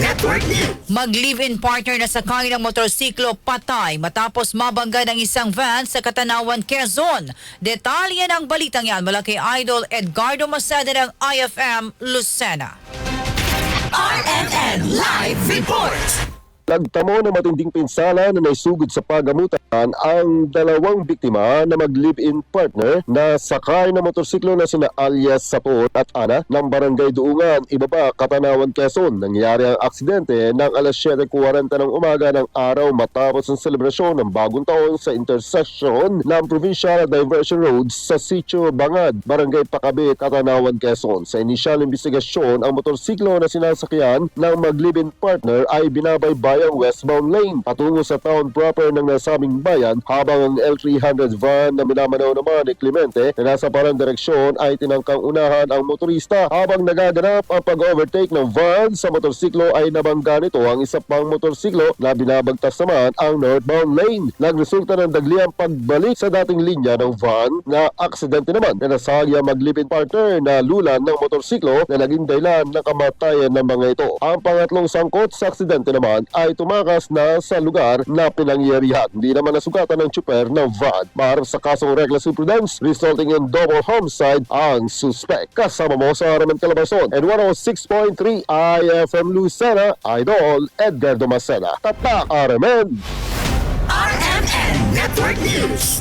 Network News. Mag-live-in partner na sakay ng motorsiklo patay matapos mabangga ng isang van sa Katanawan, Quezon. Detalye ng balitang yan mula kay Idol Edgardo Maceda ng IFM Lucena. RMN Live Report. Nagtamo ng matinding pinsala na naisugod sa pagamutan ang dalawang biktima na mag-live-in partner na sakay na motorsiklo na sina alias Sapon at Ana ng Barangay Duungan, Ibaba, Katanawan, Quezon. Nangyari ang aksidente ng alas 7:40 ng umaga ng araw matapos ang selebrasyon ng bagong taon sa intersection ng Provincial Diversion Road sa Sitio Bangad, Barangay Pakabit, Katanawan, Quezon. Sa inisyal investigasyon, ang motorsiklo na sinasakyan ng mag-live-in partner ay binabaybay ang westbound lane patungo sa town proper ng nasabing bayan, habang ang L300 van na minamanaw naman ni Clemente na nasa parang direksyon ay tinangkang unahan ang motorista. Habang nagaganap ang pag-overtake ng van sa motorsiklo ay nabangga nito ang isa pang motorsiklo na binabagtas naman ang northbound lane. Nagresulta ng dagliang pagbalik sa dating linya ng van na aksidente naman na nasagi ang mag-live-in partner na lulan ng motorsiklo na naging dahilan ng kamatayan ng mga ito. Ang pangatlong sangkot sa aksidente naman ay tumakas na sa lugar na pinangyarihan. Hindi naman nasugatan ng tsuper ng van. Maharap sa kasong reckless imprudence resulting in double homicide ang suspect. Kasama mo sa RMN Calabarzon and 106.3 IFM Lucena, Idol Edgardo Maceda. Tatak RMN! RMN Network News.